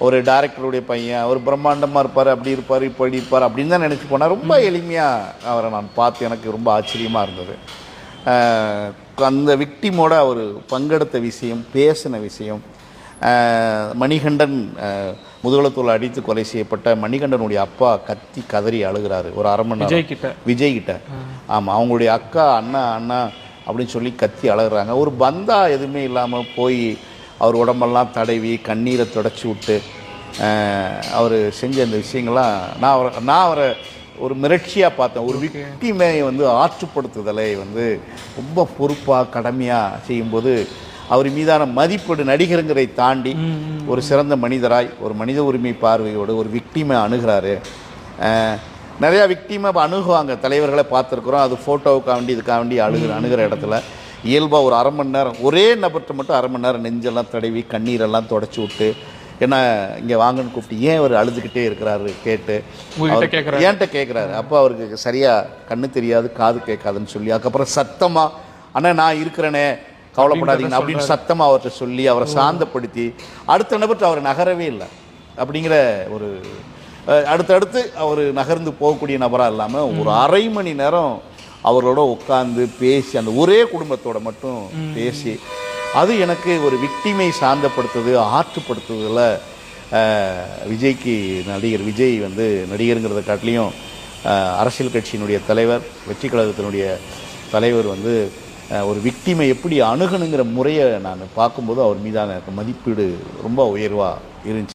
ஒரு டைரக்டருடைய பையன், அவர் பிரம்மாண்டமாக இருப்பார், அப்படி இருப்பார், இப்படி இருப்பார் அப்படின்னு தான் நினச்சி போனால். ரொம்ப எளிமையாக அவரை நான் பார்த்து எனக்கு ரொம்ப ஆச்சரியமாக இருந்தது. அந்த விக்டிமோட அவர் பங்கெடுத்த விஷயம், பேசின விஷயம், மணிகண்டன் முதுகுளத்தூள் அடித்து கொலை செய்யப்பட்ட மணிகண்டனுடைய அப்பா கத்தி கதறி அழுகிறாரு ஒரு அரை மணி நேரம் விஜய் கிட்ட. ஆமாம், அவங்களுடைய அக்கா அண்ணா அப்படின்னு சொல்லி கத்தி அழுகிறாங்க. ஒரு பந்தா எதுவுமே இல்லாமல் போய் அவர் உடம்பெல்லாம் தடவி கண்ணீரை தொடச்சி விட்டு அவர் செஞ்ச அந்த விஷயங்கள்லாம் நான் அவரை ஒரு மிரட்சியாக பார்த்தேன். ஒரு விக்டிமை ஆற்றுப்படுத்துதலை ரொம்ப பொறுப்பாக கடமையாக செய்யும்போது அவர் மீதான மதிப்பீடு நடிகருங்கிறதை தாண்டி ஒரு சிறந்த மனிதராய் ஒரு மனித உரிமை பார்வையோடு ஒரு விக்டிமை அணுகிறாரு. நிறையா விக்டிமை அணுகுவாங்க, தலைவர்களை பார்த்துருக்குறோம். அது ஃபோட்டோவுக்காக வேண்டி இதுக்காக வேண்டி அணுகிற இடத்துல இயல்பாக ஒரு அரை மணி நேரம் ஒரே நபர்கிட்ட மட்டும் அரை மணி நேரம் நெஞ்செல்லாம் தடவி கண்ணீரெல்லாம் தொடச்சி விட்டு ஏன்னா இங்கே வாங்கன்னு கூப்பிட்டு ஏன் அவர் அழுதுகிட்டே இருக்கிறாரு கேட்டு ஏன்ட்ட கேட்குறாரு. அப்போ அவருக்கு சரியாக கண்ணு தெரியாது காது கேட்காதுன்னு சொல்லி அதுக்கப்புறம் சத்தமாக அண்ணா நான் இருக்கிறேனே கவலைப்படாதீங்க அப்படின்னு சத்தமாக அவர்கிட்ட சொல்லி அவரை சாந்தப்படுத்தி அடுத்த நபர்கிட்ட அவர் நகரவே இல்லை. அப்படிங்கிற ஒரு அடுத்தடுத்து அவர் நகர்ந்து போகக்கூடிய நபராக இல்லாமல் ஒரு அரை மணி நேரம் அவரோட உட்காந்து பேசி அந்த ஒரே குடும்பத்தோட மட்டும் பேசி அது எனக்கு ஒரு விக்டிமை சாந்தப்படுத்துது, ஆற்றுப்படுத்துறதுல விஜய்க்கு நடிகர் விஜய் நடிகருங்கிறத காட்டிலையும் அரசியல் கட்சியினுடைய தலைவர், வெற்றி கழகத்தினுடைய தலைவர் ஒரு விக்டிமை எப்படி அணுகணுங்கிற முறையை நான் பார்க்கும்போது அவர் மீதான மதிப்பீடு ரொம்ப உயர்வாக இருந்துச்சு.